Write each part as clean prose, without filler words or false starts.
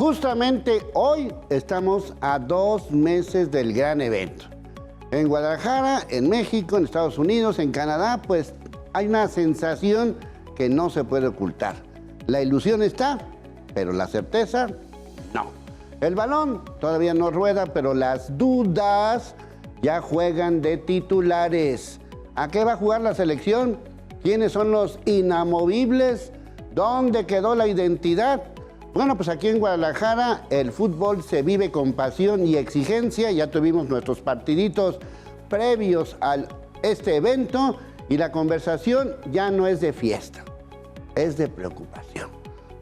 Justamente hoy estamos a 2 meses del gran evento. En Guadalajara, en México, en Estados Unidos, en Canadá, pues hay una sensación que no se puede ocultar. La ilusión está, pero la certeza no. El balón todavía no rueda, pero las dudas ya juegan de titulares. ¿A qué va a jugar la selección? ¿Quiénes son los inamovibles? ¿Dónde quedó la identidad? Bueno, pues aquí en Guadalajara el fútbol se vive con pasión y exigencia. Ya tuvimos nuestros partiditos previos a este evento y la conversación ya no es de fiesta, es de preocupación.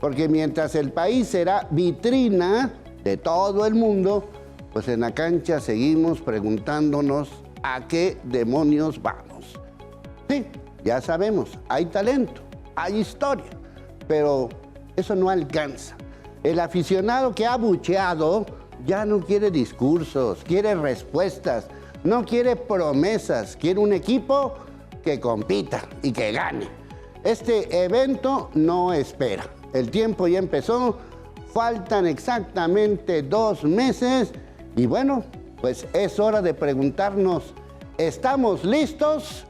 Porque mientras el país será vitrina de todo el mundo, pues en la cancha seguimos preguntándonos a qué demonios vamos. Sí, ya sabemos, hay talento, hay historia, pero eso no alcanza. El aficionado que ha bucheado ya no quiere discursos, quiere respuestas, no quiere promesas, quiere un equipo que compita y que gane. Este evento no espera. El tiempo ya empezó, faltan exactamente 2 meses y bueno, pues es hora de preguntarnos, ¿estamos listos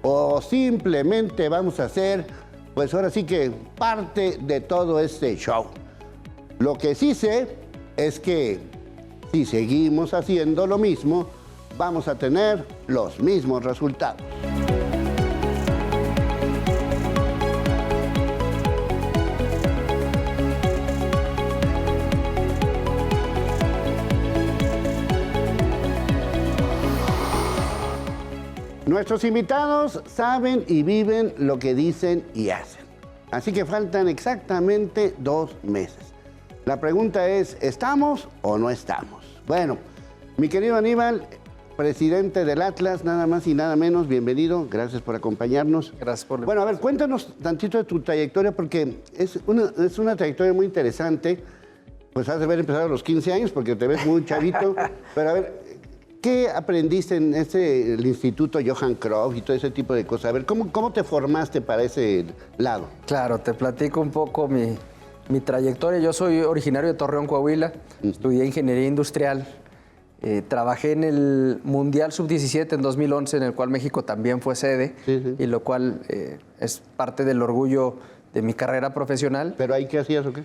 o simplemente vamos a ser, pues ahora sí que parte de todo este show? Lo que sí sé es que si seguimos haciendo lo mismo, vamos a tener los mismos resultados. Nuestros invitados saben y viven lo que dicen y hacen. Así que faltan exactamente 2 meses. La pregunta es, ¿estamos o no estamos? Bueno, mi querido Aníbal, presidente del Atlas, nada más y nada menos, bienvenido, gracias por acompañarnos. Gracias por la Bueno, a ver, cuéntanos tantito de tu trayectoria, porque es una trayectoria muy interesante. Pues has de haber empezado a los 15 años, porque te ves muy chavito, pero a ver, ¿qué aprendiste en el Instituto Johan Cruyff y todo ese tipo de cosas? A ver, ¿cómo te formaste para ese lado? Claro, te platico un poco mi trayectoria. Yo soy originario de Torreón, Coahuila. Estudié Ingeniería Industrial. Trabajé en el Mundial Sub-17 en 2011, en el cual México también fue sede, y lo cual es parte del orgullo de mi carrera profesional. ¿Pero ahí qué hacías o qué?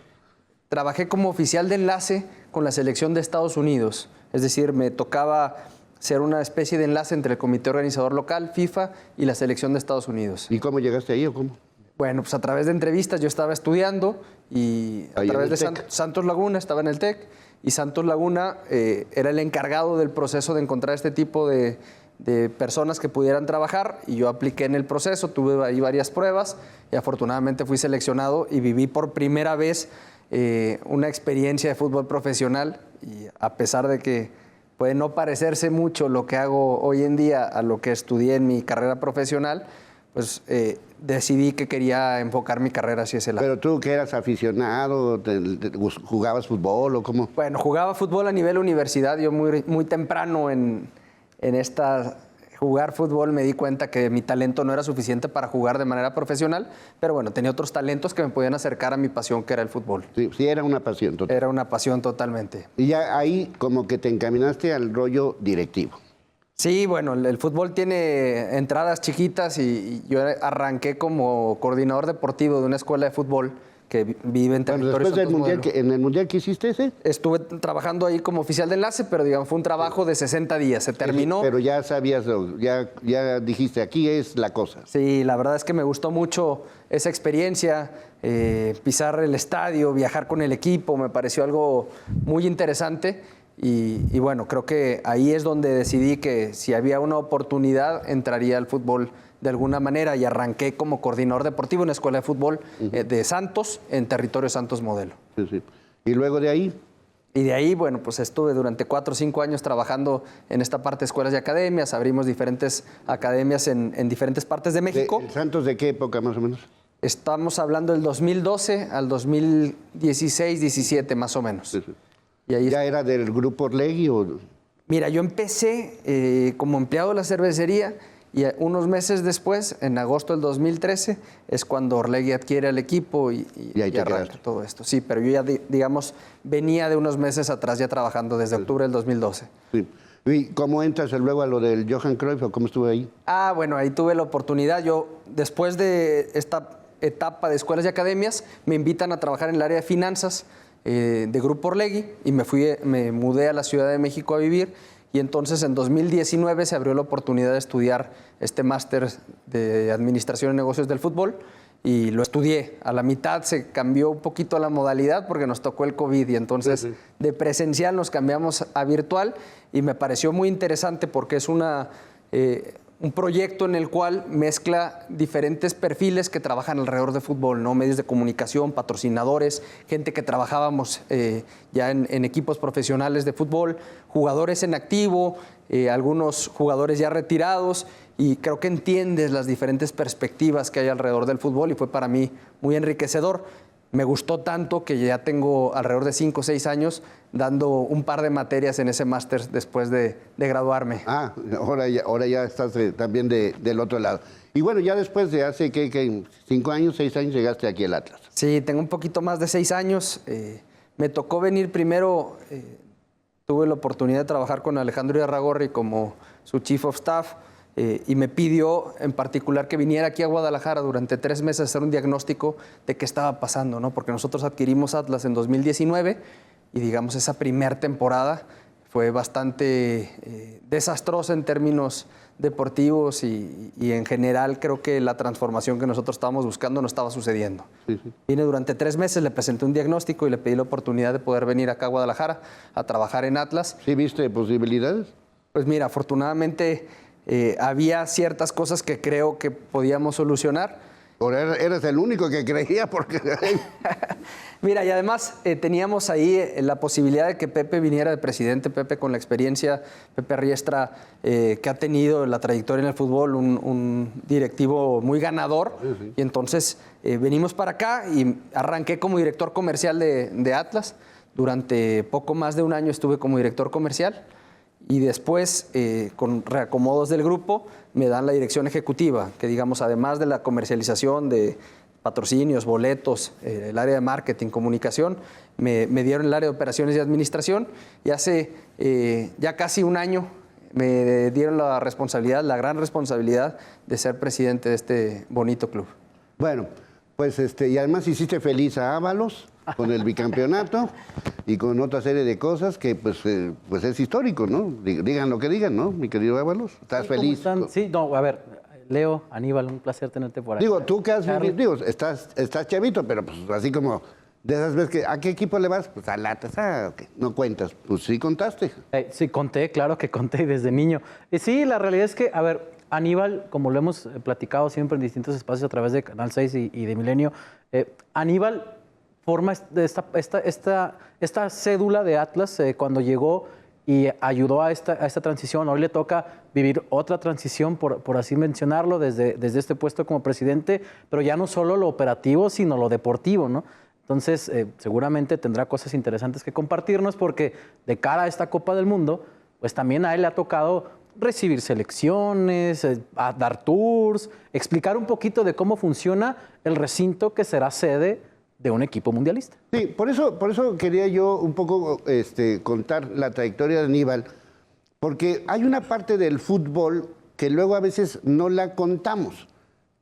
Trabajé como oficial de enlace con la selección de Estados Unidos. Es decir, me tocaba ser una especie de enlace entre el comité organizador local, FIFA, y la selección de Estados Unidos. ¿Y cómo llegaste ahí o cómo? Bueno, pues a través de entrevistas yo estaba estudiando y a través de Santos Laguna, estaba en el TEC, y Santos Laguna era el encargado del proceso de encontrar este tipo de personas que pudieran trabajar, y yo apliqué en el proceso, tuve ahí varias pruebas y afortunadamente fui seleccionado y viví por primera vez una experiencia de fútbol profesional, y a pesar de que puede no parecerse mucho lo que hago hoy en día a lo que estudié en mi carrera profesional, pues decidí que quería enfocar mi carrera hacia ese lado. ¿Pero tú que eras aficionado, jugabas fútbol o cómo? Bueno, jugaba fútbol a nivel universidad. Yo muy temprano en jugar fútbol me di cuenta que mi talento no era suficiente para jugar de manera profesional, pero bueno, tenía otros talentos que me podían acercar a mi pasión, que era el fútbol. Sí, era una pasión total. Era una pasión totalmente. Y ya ahí como que te encaminaste al rollo directivo. Sí, bueno, el fútbol tiene entradas chiquitas y yo arranqué como coordinador deportivo de una escuela de fútbol que vive en territorio después del Santos mundial, Modelo. ¿en el mundial qué hiciste ese? Estuve trabajando ahí como oficial de enlace, pero digamos fue un trabajo de 60 días, se terminó. Pero ya sabías, ya dijiste, aquí es la cosa. Sí, la verdad es que me gustó mucho esa experiencia, pisar el estadio, viajar con el equipo, me pareció algo muy interesante. Y bueno, creo que ahí es donde decidí que si había una oportunidad entraría al fútbol de alguna manera, y arranqué como coordinador deportivo en la escuela de fútbol de Santos, en territorio Santos Modelo. Sí. ¿Y luego de ahí? Y de ahí, bueno, pues estuve durante 4 o 5 años trabajando en esta parte de escuelas y academias. Abrimos diferentes academias en diferentes partes de México. ¿Santos de qué época más o menos? Estamos hablando del 2012 al 2016, 17 más o menos. Sí. Y ahí ¿Ya era del grupo Orlegui o...? Mira, yo empecé como empleado de la cervecería Y unos meses después, en agosto del 2013, es cuando Orlegui adquiere el equipo y arranca todo esto. Sí, pero yo ya, digamos, venía de unos meses atrás ya trabajando desde octubre del 2012. Sí. ¿Y cómo entras luego a lo del Johan Cruyff o cómo estuve ahí? Bueno, ahí tuve la oportunidad. Yo, después de esta etapa de escuelas y academias, me invitan a trabajar en el área de finanzas de Grupo Orlegui y me mudé a la Ciudad de México a vivir. Y entonces en 2019 se abrió la oportunidad de estudiar este máster de Administración y Negocios del Fútbol y lo estudié. A la mitad se cambió un poquito la modalidad porque nos tocó el COVID y entonces de presencial nos cambiamos a virtual y me pareció muy interesante porque es un proyecto en el cual mezcla diferentes perfiles que trabajan alrededor de fútbol, ¿no? Medios de comunicación, patrocinadores, gente que trabajábamos ya en equipos profesionales de fútbol, jugadores en activo, algunos jugadores ya retirados, y creo que entiendes las diferentes perspectivas que hay alrededor del fútbol y fue para mí muy enriquecedor. Me gustó tanto que ya tengo alrededor de 5 o 6 años dando un par de materias en ese máster después de graduarme. Ahora ya estás también del otro lado. Y bueno, ya después de hace, ¿qué? 5 años, 6 años llegaste aquí al Atlas. Sí, tengo un poquito más de 6 años. Me tocó venir primero, tuve la oportunidad de trabajar con Alejandro Irarrágorri como su Chief of Staff. Y me pidió en particular que viniera aquí a Guadalajara durante 3 meses a hacer un diagnóstico de qué estaba pasando, ¿no? Porque nosotros adquirimos Atlas en 2019 y digamos esa primera temporada fue bastante desastrosa en términos deportivos y en general creo que la transformación que nosotros estábamos buscando no estaba sucediendo. Sí. Vine durante 3 meses, le presenté un diagnóstico y le pedí la oportunidad de poder venir acá a Guadalajara a trabajar en Atlas. ¿Sí viste posibilidades? Pues mira, afortunadamente había ciertas cosas que creo que podíamos solucionar. Ahora eres el único que creía porque... Mira, y además teníamos ahí la posibilidad de que Pepe viniera de presidente, Pepe con la experiencia, Pepe Riestra, que ha tenido la trayectoria en el fútbol, un directivo muy ganador. Sí. Y entonces venimos para acá y arranqué como director comercial de Atlas. Durante poco más de un año estuve como director comercial. Y después, con reacomodos del grupo, me dan la dirección ejecutiva, que digamos, además de la comercialización de patrocinios, boletos, el área de marketing, comunicación, me dieron el área de operaciones y administración, y hace ya casi un año me dieron la gran responsabilidad de ser presidente de este bonito club. Bueno, pues y además hiciste feliz a Ábalos con el bicampeonato y con otra serie de cosas que pues es histórico, ¿no? Digan lo que digan, ¿no, mi querido Ábalos? ¿Estás feliz? Sí, no, a ver, Leo, Aníbal, un placer tenerte por aquí. Digo, tú que has vivido, estás chavito, pero pues así como de esas veces que, ¿a qué equipo le vas? Pues al Atlas, okay. No cuentas, pues sí contaste. Sí, conté, claro que conté desde niño. Sí, la realidad es que, a ver, Aníbal, como lo hemos platicado siempre en distintos espacios a través de Canal 6 y de Milenio, Aníbal forma esta cédula de Atlas cuando llegó y ayudó a esta transición. Hoy le toca vivir otra transición, por así mencionarlo, desde este puesto como presidente, pero ya no solo lo operativo, sino lo deportivo, ¿no? Entonces, seguramente tendrá cosas interesantes que compartirnos porque de cara a esta Copa del Mundo, pues también a él le ha tocado recibir selecciones, a dar tours, explicar un poquito de cómo funciona el recinto que será sede de un equipo mundialista. Sí, por eso quería yo un poco contar la trayectoria de Aníbal, porque hay una parte del fútbol que luego a veces no la contamos,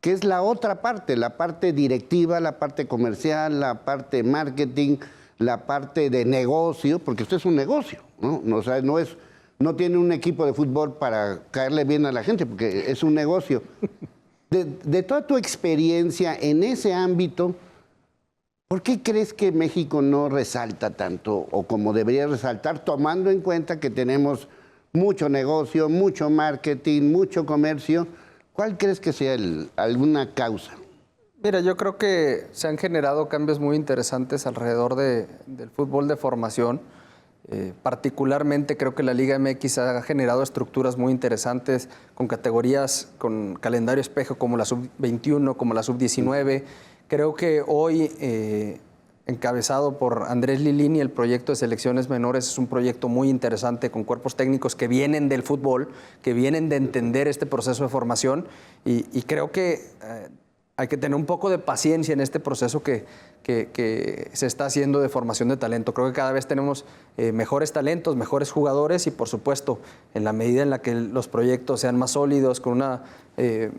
que es la otra parte, la parte directiva, la parte comercial, la parte marketing, la parte de negocio, porque usted es un negocio, ¿no? O sea, no tiene un equipo de fútbol para caerle bien a la gente, porque es un negocio. De toda tu experiencia en ese ámbito, ¿por qué crees que México no resalta tanto o como debería resaltar, tomando en cuenta que tenemos mucho negocio, mucho marketing, mucho comercio? ¿Cuál crees que sea alguna causa? Mira, yo creo que se han generado cambios muy interesantes alrededor del fútbol de formación. Particularmente creo que la Liga MX ha generado estructuras muy interesantes con categorías, con calendario espejo como la sub-21, como la sub-19. Creo que hoy encabezado por Andrés Lilini, el proyecto de selecciones menores es un proyecto muy interesante con cuerpos técnicos que vienen del fútbol, que vienen de entender este proceso de formación y creo que hay que tener un poco de paciencia en este proceso que se está haciendo de formación de talento. Creo que cada vez tenemos mejores talentos, mejores jugadores y, por supuesto, en la medida en la que los proyectos sean más sólidos, con una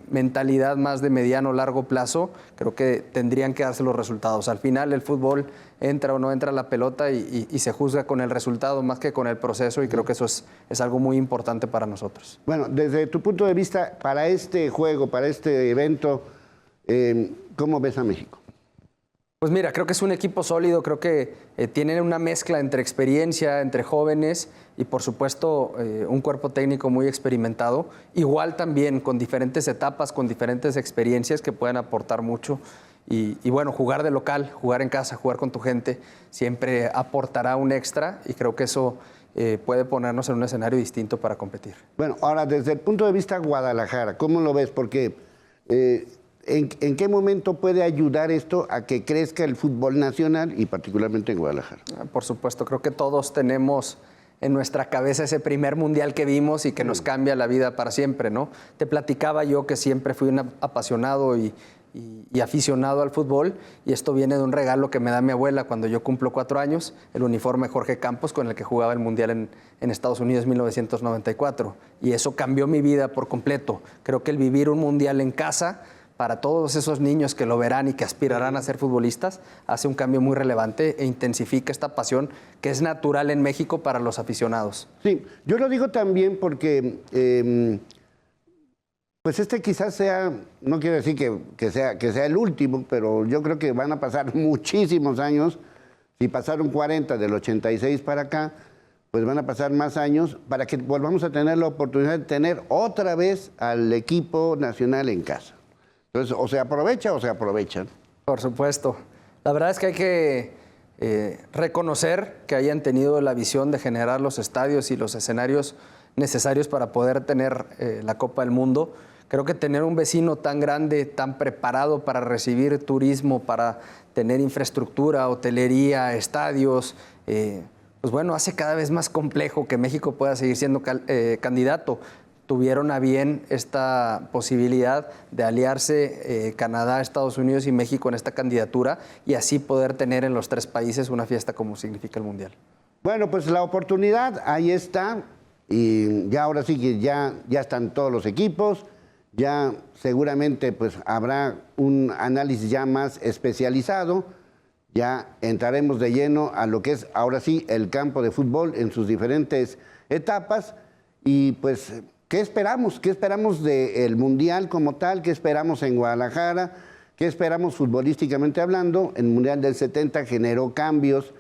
mentalidad más de mediano o largo plazo, creo que tendrían que darse los resultados. Al final, el fútbol entra o no entra la pelota y se juzga con el resultado más que con el proceso y creo que eso es algo muy importante para nosotros. Bueno, desde tu punto de vista, para este juego, para este evento, ¿cómo ves a México? Pues mira, creo que es un equipo sólido, creo que tienen una mezcla entre experiencia, entre jóvenes y por supuesto un cuerpo técnico muy experimentado, igual también con diferentes etapas, con diferentes experiencias que pueden aportar mucho y bueno, jugar de local, jugar en casa, jugar con tu gente, siempre aportará un extra y creo que eso puede ponernos en un escenario distinto para competir. Bueno, ahora desde el punto de vista Guadalajara, ¿cómo lo ves? Porque ¿en qué momento puede ayudar esto a que crezca el fútbol nacional y particularmente en Guadalajara? Por supuesto, creo que todos tenemos en nuestra cabeza ese primer mundial que vimos y que nos cambia la vida para siempre, ¿no? Te platicaba yo que siempre fui un apasionado y aficionado al fútbol y esto viene de un regalo que me da mi abuela cuando yo cumplo 4 años, el uniforme Jorge Campos con el que jugaba el mundial en Estados Unidos en 1994 y eso cambió mi vida por completo. Creo que el vivir un mundial en casa para todos esos niños que lo verán y que aspirarán a ser futbolistas, hace un cambio muy relevante e intensifica esta pasión que es natural en México para los aficionados. Sí, yo lo digo también porque pues quizás sea, no quiero decir que sea el último, pero yo creo que van a pasar muchísimos años. Si pasaron 40 del 86 para acá, pues van a pasar más años para que volvamos a tener la oportunidad de tener otra vez al equipo nacional en casa. Entonces, o se aprovecha o se aprovechan. Por supuesto. La verdad es que hay que reconocer que hayan tenido la visión de generar los estadios y los escenarios necesarios para poder tener la Copa del Mundo. Creo que tener un vecino tan grande, tan preparado para recibir turismo, para tener infraestructura, hotelería, estadios, pues bueno, hace cada vez más complejo que México pueda seguir siendo candidato. Tuvieron a bien esta posibilidad de aliarse Canadá, Estados Unidos y México en esta candidatura y así poder tener en los 3 países una fiesta como significa el Mundial. Bueno, pues la oportunidad ahí está y ya ahora sí que ya están todos los equipos, ya seguramente pues habrá un análisis ya más especializado, ya entraremos de lleno a lo que es ahora sí el campo de fútbol en sus diferentes etapas y pues ¿qué esperamos? ¿Qué esperamos del Mundial como tal? ¿Qué esperamos en Guadalajara? ¿Qué esperamos futbolísticamente hablando? El Mundial del 70 generó cambios,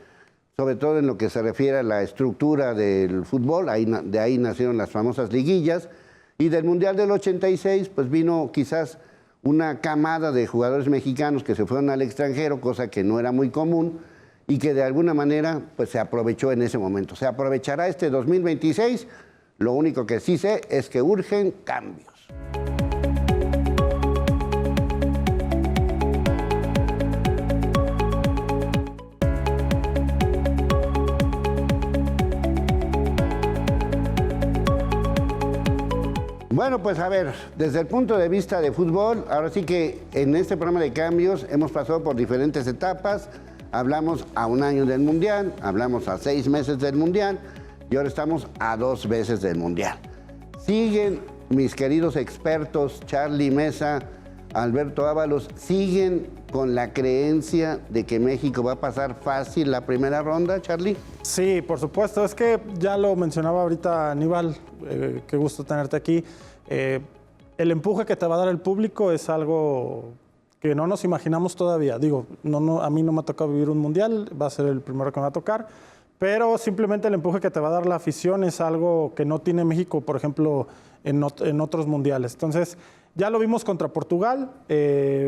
sobre todo en lo que se refiere a la estructura del fútbol, de ahí nacieron las famosas liguillas, y del Mundial del 86 pues vino quizás una camada de jugadores mexicanos que se fueron al extranjero, cosa que no era muy común, y que de alguna manera pues se aprovechó en ese momento. Se aprovechará este 2026. Lo único que sí sé es que urgen cambios. Bueno, pues a ver, desde el punto de vista de fútbol, ahora sí que en este programa de cambios hemos pasado por diferentes etapas. Hablamos a 1 año del Mundial, hablamos a 6 meses del Mundial, y ahora estamos a 2 veces del Mundial. Siguen mis queridos expertos, Charly Meza, Alberto Ábalos, siguen con la creencia de que México va a pasar fácil la primera ronda, Charly. Sí, por supuesto. Es que ya lo mencionaba ahorita Aníbal, qué gusto tenerte aquí. El empuje que te va a dar el público es algo que no nos imaginamos todavía. Digo, a mí no me ha tocado vivir un mundial, va a ser el primero que me va a tocar. Pero simplemente el empuje que te va a dar la afición es algo que no tiene México, por ejemplo, en otros mundiales. Entonces, ya lo vimos contra Portugal.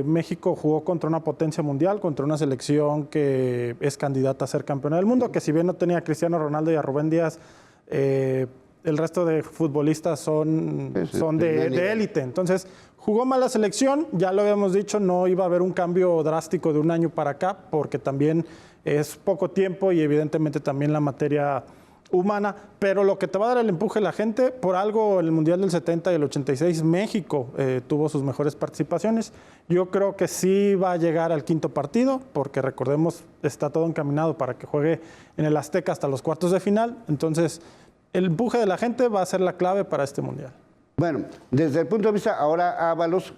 México jugó contra una potencia mundial, contra una selección que es candidata a ser campeona del mundo, que si bien no tenía a Cristiano Ronaldo y a Rubén Díaz, el resto de futbolistas son de élite. Entonces, jugó mal la selección, ya lo habíamos dicho, no iba a haber un cambio drástico de un año para acá, porque también es poco tiempo y evidentemente también la materia humana, pero lo que te va a dar el empuje la gente, por algo en el Mundial del 70 y el 86 México tuvo sus mejores participaciones. Yo creo que sí va a llegar al quinto partido, porque recordemos, está todo encaminado para que juegue en el Azteca hasta los cuartos de final. Entonces, el empuje de la gente va a ser la clave para este Mundial. Bueno, desde el punto de vista, ahora Ábalos,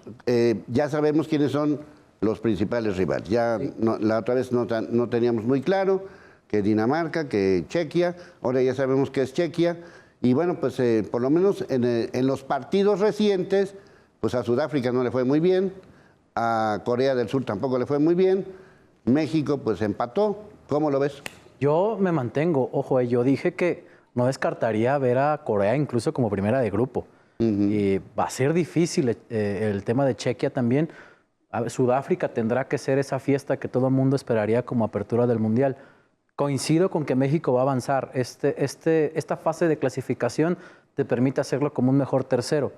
ya sabemos quiénes son los principales rivales. Ya la otra vez no teníamos muy claro que Dinamarca, que Chequia, ahora ya sabemos que es Chequia, y bueno, pues por lo menos en los partidos recientes, pues a Sudáfrica no le fue muy bien, a Corea del Sur tampoco le fue muy bien, México pues empató. ¿Cómo lo ves? Yo me mantengo, ojo, yo dije que no descartaría ver a Corea incluso como primera de grupo. Y va a ser difícil el tema de Chequia también. Sudáfrica tendrá que ser esa fiesta que todo el mundo esperaría como apertura del Mundial. Coincido con que México va a avanzar. Esta fase de clasificación te permite hacerlo como un mejor tercero.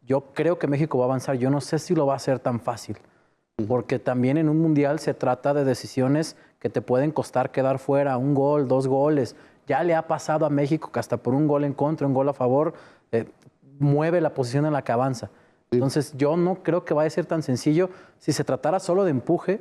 Yo creo que México va a avanzar. Yo no sé si lo va a hacer tan fácil, porque también en un Mundial se trata de decisiones que te pueden costar quedar fuera, 1 gol, 2 goles. Ya le ha pasado a México que hasta por 1 gol en contra, 1 gol a favor, mueve la posición en la que avanza. Entonces yo no creo que vaya a ser tan sencillo. Si se tratara solo de empuje,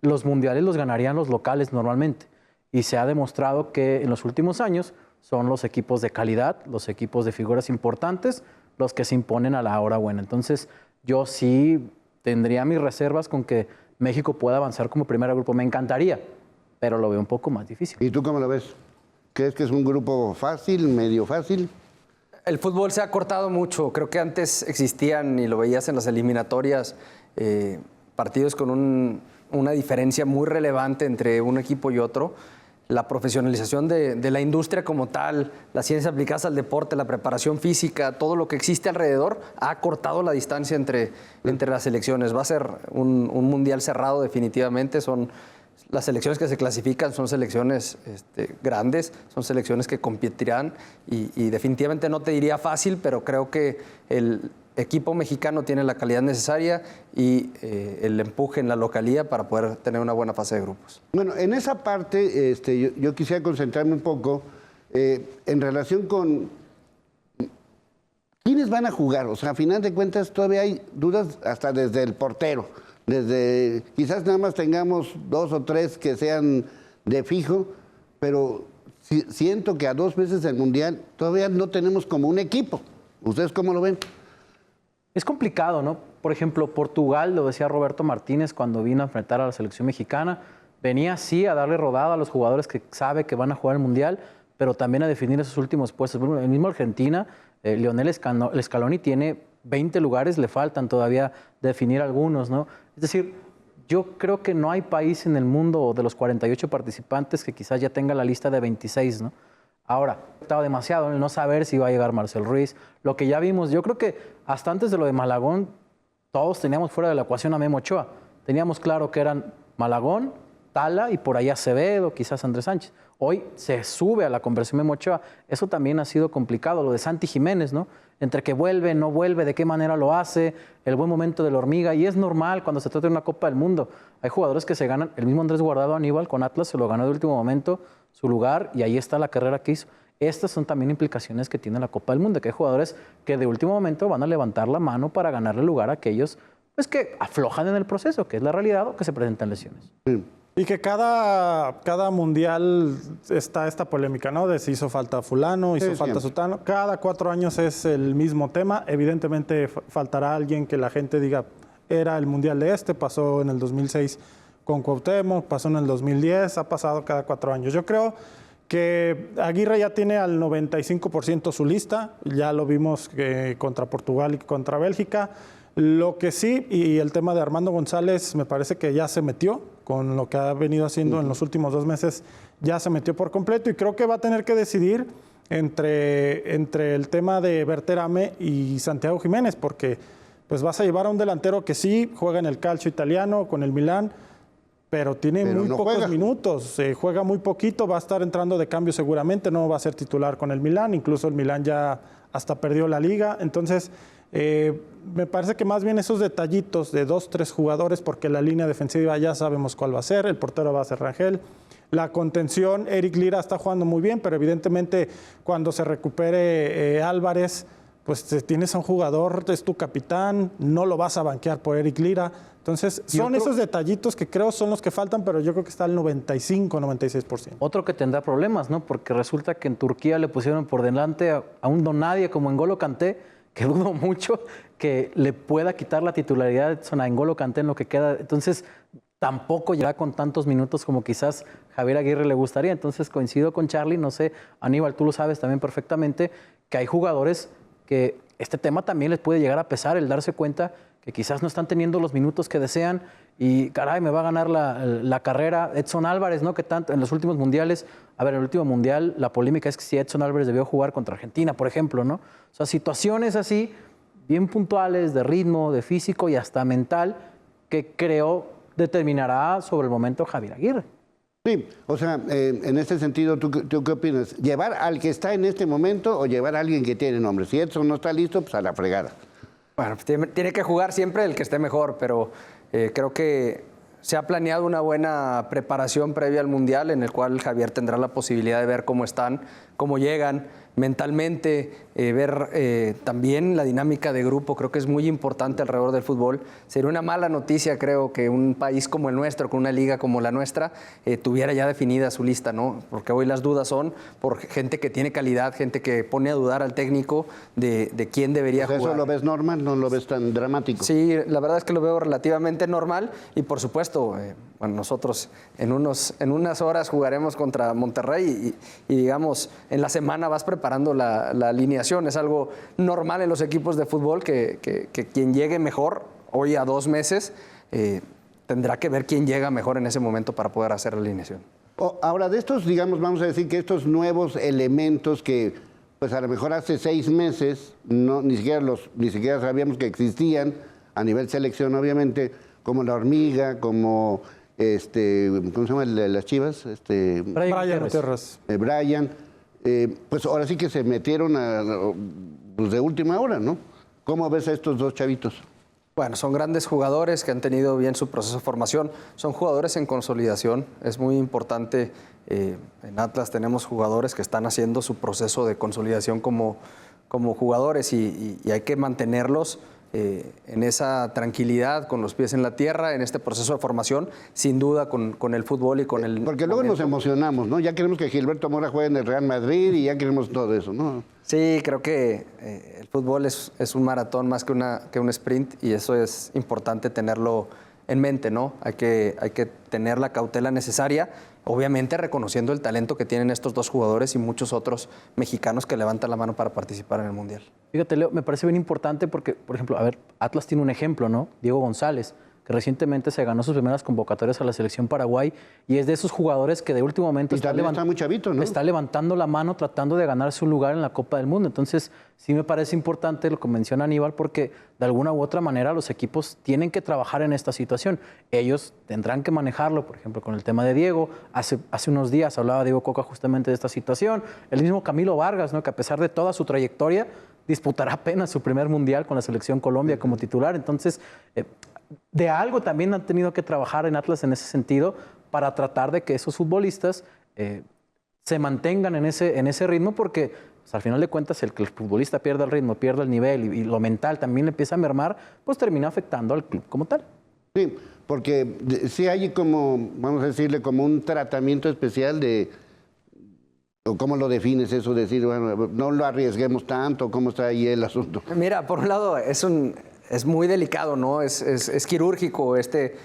los mundiales los ganarían los locales normalmente. Y se ha demostrado que en los últimos años son los equipos de calidad, los equipos de figuras importantes, los que se imponen a la hora buena. Entonces yo sí tendría mis reservas con que México pueda avanzar como primer grupo. Me encantaría, pero lo veo un poco más difícil. ¿Y tú cómo lo ves? ¿Crees que es un grupo fácil, medio fácil? El fútbol se ha cortado mucho. Creo que antes existían, y lo veías en las eliminatorias, partidos con una diferencia muy relevante entre un equipo y otro. La profesionalización de la industria como tal, las ciencias aplicadas al deporte, la preparación física, todo lo que existe alrededor, ha cortado la distancia entre las selecciones. Va a ser un mundial cerrado definitivamente. Las selecciones que se clasifican son selecciones grandes, son selecciones que competirán y definitivamente no te diría fácil, pero creo que el equipo mexicano tiene la calidad necesaria y el empuje en la localía para poder tener una buena fase de grupos. Bueno, en esa parte yo quisiera concentrarme un poco en relación con quiénes van a jugar. O sea, a final de cuentas todavía hay dudas hasta desde el portero. Quizás nada más tengamos 2 o 3 que sean de fijo, pero siento que a 2 veces del Mundial todavía no tenemos como un equipo. ¿Ustedes cómo lo ven? Es complicado, ¿no? Por ejemplo, Portugal, lo decía Roberto Martínez cuando vino a enfrentar a la selección mexicana, venía sí a darle rodada a los jugadores que sabe que van a jugar el Mundial, pero también a definir esos últimos puestos. El mismo Argentina, Lionel Scaloni tiene 20 lugares, le faltan todavía definir algunos, ¿no? Es decir, yo creo que no hay país en el mundo de los 48 participantes que quizás ya tenga la lista de 26, ¿no? Ahora, estaba demasiado el no saber si iba a llegar Marcel Ruiz. Lo que ya vimos, yo creo que hasta antes de lo de Malagón, todos teníamos fuera de la ecuación a Memo Ochoa. Teníamos claro que eran Malagón, Tala y por ahí Acevedo, quizás Andrés Sánchez. Hoy se sube a la conversión Memo Ochoa. Eso también ha sido complicado. Lo de Santi Jiménez, ¿no? Entre que vuelve, no vuelve, de qué manera lo hace, el buen momento de la hormiga. Y es normal cuando se trata de una Copa del Mundo. Hay jugadores que se ganan. El mismo Andrés Guardado Aníbal con Atlas se lo ganó de último momento su lugar y ahí está la carrera que hizo. Estas son también implicaciones que tiene la Copa del Mundo, que hay jugadores que de último momento van a levantar la mano para ganarle lugar a aquellos pues, que aflojan en el proceso, que es la realidad, o que se presentan lesiones. Sí. Y que cada mundial está esta polémica, ¿no? De si hizo falta fulano, hizo falta sutano. Cada 4 años es el mismo tema. Evidentemente faltará alguien que la gente diga, era el mundial de pasó en el 2006 con Cuauhtémoc, pasó en el 2010, ha pasado cada 4 años. Yo creo que Aguirre ya tiene al 95% su lista, ya lo vimos contra Portugal y contra Bélgica. Lo que sí, y el tema de Armando González me parece que ya se metió con lo que ha venido haciendo en los últimos 2 meses, ya se metió por completo y creo que va a tener que decidir entre el tema de Berterame y Santiago Jiménez, porque pues vas a llevar a un delantero que sí juega en el calcio italiano con el Milán, pero tiene muy pocos minutos, juega muy poquito, va a estar entrando de cambio seguramente, no va a ser titular con el Milán, incluso el Milán ya hasta perdió la liga, entonces me parece que más bien esos detallitos de 2, 3 jugadores, porque la línea defensiva ya sabemos cuál va a ser, el portero va a ser Rangel, la contención, Eric Lira está jugando muy bien, pero evidentemente cuando se recupere Álvarez, pues tienes a un jugador, es tu capitán, no lo vas a banquear por Eric Lira. Entonces, son esos detallitos que creo son los que faltan, pero yo creo que está al 95, 96%. Otro que tendrá problemas, ¿no? Porque resulta que en Turquía le pusieron por delante a un don nadie como N'Golo Kanté, que dudo mucho que le pueda quitar la titularidad a N'Golo Kanté en lo que queda. Entonces, tampoco llegará con tantos minutos como quizás Javier Aguirre le gustaría. Entonces, coincido con Charlie, no sé, Aníbal, tú lo sabes también perfectamente, que hay jugadores que este tema también les puede llegar a pesar, el darse cuenta que quizás no están teniendo los minutos que desean y, caray, me va a ganar la carrera. Edson Álvarez, ¿no? Que tanto en los últimos mundiales, a ver, el último mundial, la polémica es que si Edson Álvarez debió jugar contra Argentina, por ejemplo, ¿no? O sea, situaciones así, bien puntuales, de ritmo, de físico y hasta mental, que creo determinará sobre el momento Javier Aguirre. Sí, o sea, en este sentido, ¿tú qué opinas? ¿Llevar al que está en este momento o llevar a alguien que tiene nombre? Si Edson no está listo, pues a la fregada. Bueno, tiene que jugar siempre el que esté mejor, pero creo que se ha planeado una buena preparación previa al Mundial en el cual Javier tendrá la posibilidad de ver cómo están, cómo llegan mentalmente, ver también la dinámica de grupo. Creo que es muy importante alrededor del fútbol. Sería una mala noticia, creo, que un país como el nuestro, con una liga como la nuestra, tuviera ya definida su lista, ¿no? Porque hoy las dudas son por gente que tiene calidad, gente que pone a dudar al técnico de quién debería jugar. ¿Eso lo ves normal? ¿No lo ves tan dramático? Sí, la verdad es que lo veo relativamente normal y por supuesto, bueno, nosotros en unas horas jugaremos contra Monterrey y digamos, en la semana vas preparando la alineación. Es algo normal en los equipos de fútbol que quien llegue mejor, hoy a 2 meses, tendrá que ver quién llega mejor en ese momento para poder hacer la alineación. Ahora, de estos, digamos, vamos a decir que estos nuevos elementos que, pues a lo mejor hace 6 meses, ni siquiera sabíamos que existían, a nivel selección, obviamente, como la hormiga, como, ¿cómo se llama el de las Chivas? Brian Gutiérrez. Brian, pues ahora sí que se metieron pues de última hora, ¿no? ¿Cómo ves a estos 2 chavitos? Bueno, son grandes jugadores que han tenido bien su proceso de formación. Son jugadores en consolidación. Es muy importante. En Atlas tenemos jugadores que están haciendo su proceso de consolidación como jugadores y hay que mantenerlos en esa tranquilidad, con los pies en la tierra, en este proceso de formación, sin duda con el fútbol y con el... Porque luego nos emocionamos, ¿no? Ya queremos que Gilberto Mora juegue en el Real Madrid y ya queremos todo eso, ¿no? Sí, creo que el fútbol es un maratón más que un sprint y eso es importante tenerlo en mente, ¿no? Hay que tener la cautela necesaria, obviamente reconociendo el talento que tienen estos 2 jugadores y muchos otros mexicanos que levantan la mano para participar en el Mundial. Fíjate, Leo, me parece bien importante porque, por ejemplo, a ver, Atlas tiene un ejemplo, ¿no? Diego González, que recientemente se ganó sus primeras convocatorias a la selección Paraguay y es de esos jugadores que de último momento está muy chavito, ¿no? Está levantando la mano tratando de ganarse un lugar en la Copa del Mundo. Entonces, sí me parece importante lo que menciona Aníbal porque de alguna u otra manera los equipos tienen que trabajar en esta situación. Ellos tendrán que manejarlo, por ejemplo, con el tema de Diego. Hace unos días hablaba Diego Coca justamente de esta situación. El mismo Camilo Vargas, ¿no? Que a pesar de toda su trayectoria, disputará apenas su primer mundial con la selección Colombia como titular. Entonces, de algo también han tenido que trabajar en Atlas en ese sentido para tratar de que esos futbolistas se mantengan en ese ritmo porque pues, al final de cuentas el que el futbolista pierda el ritmo, pierda el nivel y lo mental también le empieza a mermar, pues termina afectando al club como tal. Sí, porque sí hay como, vamos a decirle, como un tratamiento especial de... ¿Cómo lo defines eso? Decir, bueno, no lo arriesguemos tanto, ¿cómo está ahí el asunto? Mira, por un lado, es muy delicado, ¿no? Es quirúrgico este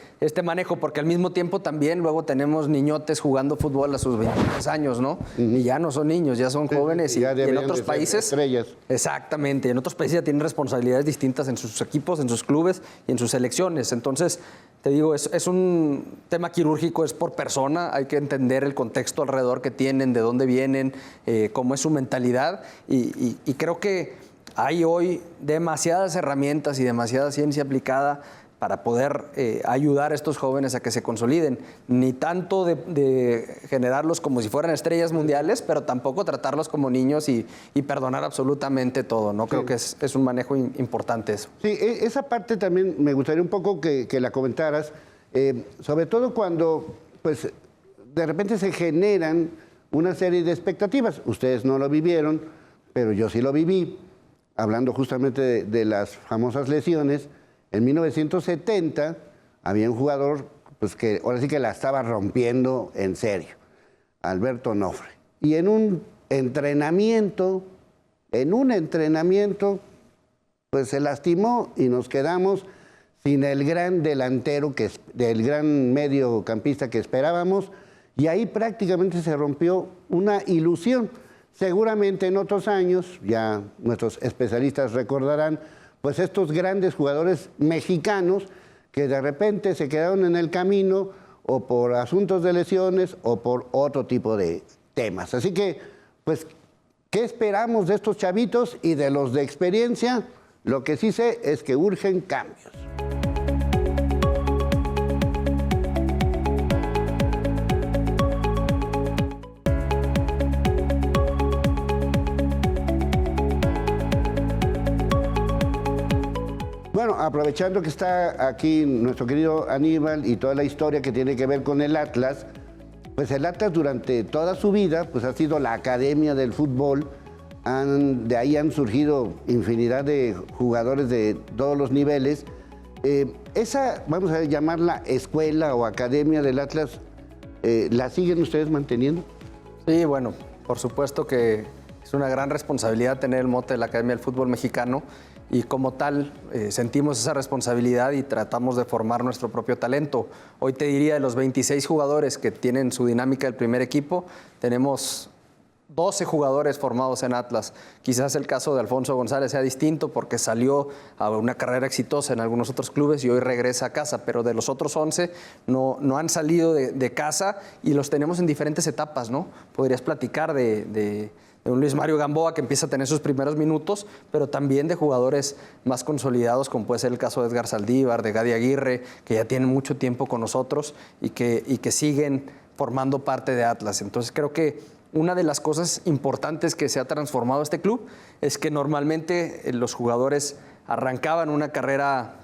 manejo, porque al mismo tiempo también luego tenemos niñotes jugando fútbol a sus 23 años, ¿no? Y ya no son niños, ya son jóvenes y en otros países... Estrellas. Exactamente, en otros países ya tienen responsabilidades distintas en sus equipos, en sus clubes y en sus selecciones. Entonces, te digo, es un tema quirúrgico, es por persona, hay que entender el contexto alrededor que tienen, de dónde vienen, cómo es su mentalidad y creo que hay hoy demasiadas herramientas y demasiada ciencia aplicada para poder ayudar a estos jóvenes a que se consoliden. Ni tanto de generarlos como si fueran estrellas mundiales, pero tampoco tratarlos como niños y perdonar absolutamente todo, ¿no? Creo que es un manejo importante eso. Sí, esa parte también me gustaría un poco que la comentaras, sobre todo cuando pues, de repente se generan una serie de expectativas. Ustedes no lo vivieron, pero yo sí lo viví, hablando justamente de las famosas lesiones. En 1970 había un jugador pues, que ahora sí que la estaba rompiendo en serio, Alberto Onofre. Y en un entrenamiento, pues se lastimó y nos quedamos sin el gran delantero, del gran mediocampista que esperábamos, y ahí prácticamente se rompió una ilusión. Seguramente en otros años, ya nuestros especialistas recordarán, pues estos grandes jugadores mexicanos que de repente se quedaron en el camino o por asuntos de lesiones o por otro tipo de temas. Así que, pues, ¿qué esperamos de estos chavitos y de los de experiencia? Lo que sí sé es que urgen cambios. Bueno, aprovechando que está aquí nuestro querido Aníbal y toda la historia que tiene que ver con el Atlas, pues el Atlas durante toda su vida pues ha sido la academia del fútbol. De ahí han surgido infinidad de jugadores de todos los niveles. Esa, vamos a llamarla escuela o academia del Atlas, ¿la siguen ustedes manteniendo? Sí, bueno, por supuesto que es una gran responsabilidad tener el mote de la Academia del Fútbol Mexicano y como tal sentimos esa responsabilidad y tratamos de formar nuestro propio talento. Hoy te diría, de los 26 jugadores que tienen su dinámica del primer equipo, tenemos 12 jugadores formados en Atlas. Quizás el caso de Alfonso González sea distinto porque salió a una carrera exitosa en algunos otros clubes y hoy regresa a casa, pero de los otros 11 no han salido de casa y los tenemos en diferentes etapas, ¿no? Podrías platicar de un Luis Mario Gamboa que empieza a tener sus primeros minutos, pero también de jugadores más consolidados, como puede ser el caso de Edgar Saldívar, de Gadi Aguirre, que ya tienen mucho tiempo con nosotros y que siguen formando parte de Atlas. Entonces creo que una de las cosas importantes que se ha transformado este club es que normalmente los jugadores arrancaban una carrera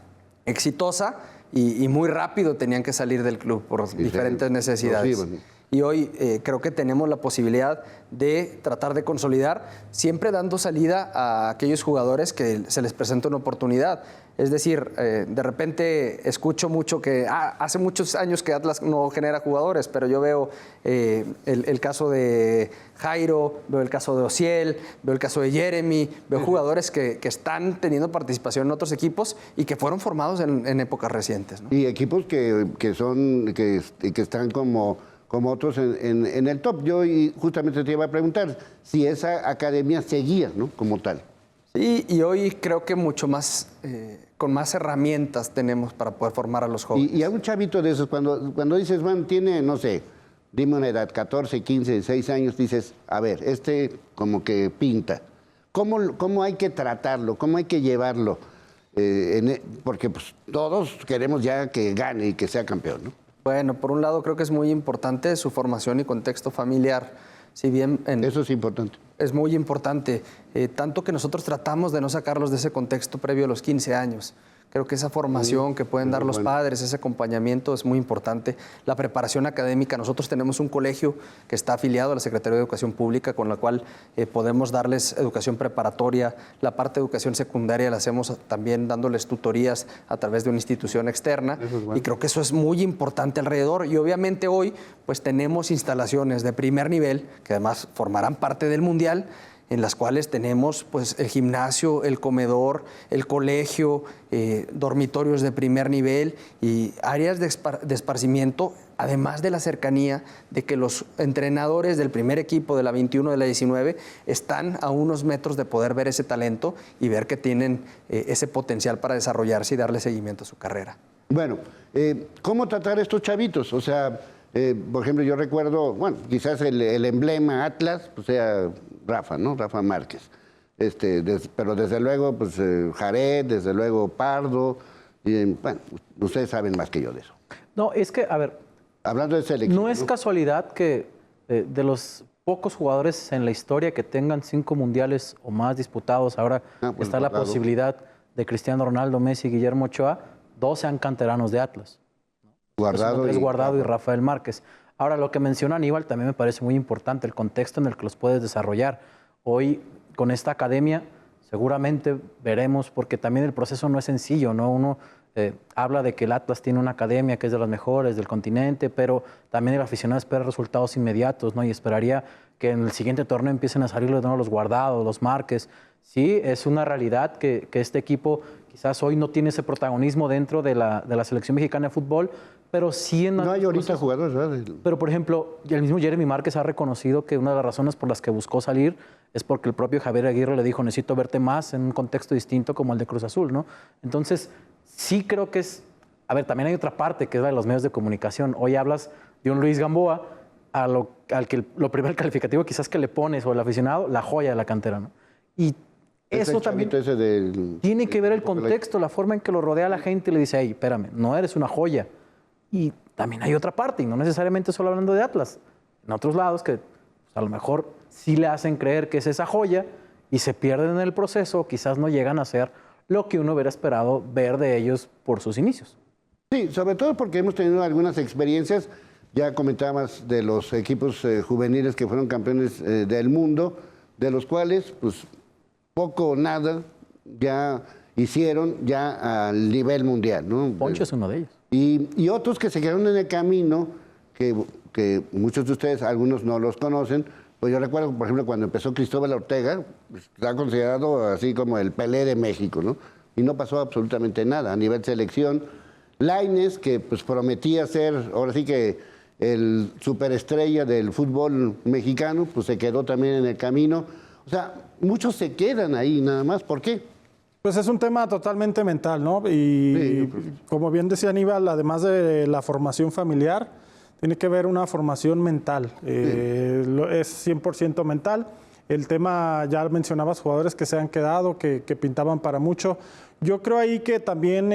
exitosa y muy rápido tenían que salir del club por diferentes necesidades. Y hoy creo que tenemos la posibilidad de tratar de consolidar, siempre dando salida a aquellos jugadores que se les presenta una oportunidad. Es decir, de repente escucho mucho que hace muchos años que Atlas no genera jugadores, pero yo veo el caso de Jairo, veo el caso de Ociel, veo el caso de Jeremy, veo jugadores que están teniendo participación en otros equipos y que fueron formados en épocas recientes, ¿no? Y equipos que están como otros en el top. Yo justamente te iba a preguntar si esa academia seguía, ¿no? Como tal. Sí, y hoy creo que mucho más, con más herramientas tenemos para poder formar a los jóvenes. Y a un chavito de esos, cuando dices, man, tiene, no sé, dime una edad, 14, 15, 16 años, dices, a ver, como que pinta. ¿Cómo hay que tratarlo? ¿Cómo hay que llevarlo? Porque pues, todos queremos ya que gane y que sea campeón, ¿no? Bueno, por un lado creo que es muy importante su formación y contexto familiar. Si bien eso es importante. Es muy importante, tanto que nosotros tratamos de no sacarlos de ese contexto previo a los 15 años. Creo que esa formación que pueden dar los padres, ese acompañamiento es muy importante. La preparación académica, nosotros tenemos un colegio que está afiliado a la Secretaría de Educación Pública, con la cual podemos darles educación preparatoria. La parte de educación secundaria la hacemos también dándoles tutorías a través de una institución externa. Y creo que eso es muy importante alrededor. Y obviamente hoy pues tenemos instalaciones de primer nivel, que además formarán parte del Mundial, en las cuales tenemos pues, el gimnasio, el comedor, el colegio, dormitorios de primer nivel y áreas de esparcimiento, además de la cercanía de que los entrenadores del primer equipo, de la 21, de la 19, están a unos metros de poder ver ese talento y ver que tienen ese potencial para desarrollarse y darle seguimiento a su carrera. Bueno, ¿cómo tratar a estos chavitos? O sea, por ejemplo, yo recuerdo, bueno, quizás el emblema Atlas, pues sea Rafa, ¿no? Rafa Márquez. Pero desde luego, pues Jared, desde luego Pardo. Y, bueno, Ustedes saben más que yo de eso. No, es que, a ver, hablando de selección. No es casualidad que de los pocos jugadores en la historia que tengan 5 mundiales o más disputados, ahora está la posibilidad de Cristiano Ronaldo, Messi, Guillermo Ochoa, 2 sean canteranos de Atlas. Guardado y Rafael Márquez. Ahora, lo que menciona Aníbal también me parece muy importante, el contexto en el que los puedes desarrollar. Hoy, con esta academia, seguramente veremos, porque también el proceso no es sencillo, ¿no? Uno habla de que el Atlas tiene una academia que es de las mejores del continente, pero también el aficionado espera resultados inmediatos, ¿no? Y esperaría que en el siguiente torneo empiecen a salir los Guardados, los Márquez. Sí, es una realidad que este equipo quizás hoy no tiene ese protagonismo dentro de la selección mexicana de fútbol, pero sí en... No hay ahorita jugadores, ¿verdad? Pero, por ejemplo, el mismo Jeremy Márquez ha reconocido que una de las razones por las que buscó salir es porque el propio Javier Aguirre le dijo, necesito verte más en un contexto distinto como el de Cruz Azul, ¿no? Entonces, sí creo que es... A ver, también hay otra parte que es la de los medios de comunicación. Hoy hablas de un Luis Gamboa, al que lo primer calificativo quizás que le pones, o el aficionado, la joya de la cantera, ¿no? Y eso también tiene que ver el contexto, la forma en que lo rodea la gente y le dice, hey, espérame, no eres una joya. Y también hay otra parte, y no necesariamente solo hablando de Atlas, en otros lados que pues, a lo mejor sí le hacen creer que es esa joya y se pierden en el proceso, quizás no llegan a ser lo que uno hubiera esperado ver de ellos por sus inicios. Sí, sobre todo porque hemos tenido algunas experiencias, ya comentabas de los equipos juveniles que fueron campeones del mundo, de los cuales pues poco o nada ya hicieron ya al nivel mundial, ¿no? Poncho es uno de ellos. Y otros que se quedaron en el camino, que muchos de ustedes, algunos no los conocen, pues yo recuerdo, por ejemplo, cuando empezó Cristóbal Ortega, pues, está considerado así como el Pelé de México, ¿no? Y no pasó absolutamente nada a nivel selección. Lainez, que pues prometía ser, ahora sí que el superestrella del fútbol mexicano, pues se quedó también en el camino. O sea, muchos se quedan ahí nada más. ¿Por qué? Pues es un tema totalmente mental, ¿no? Y como bien decía Aníbal, además de la formación familiar, tiene que haber una formación mental. Es 100% mental. El tema, ya mencionabas jugadores que se han quedado, que pintaban para mucho. Yo creo ahí que también,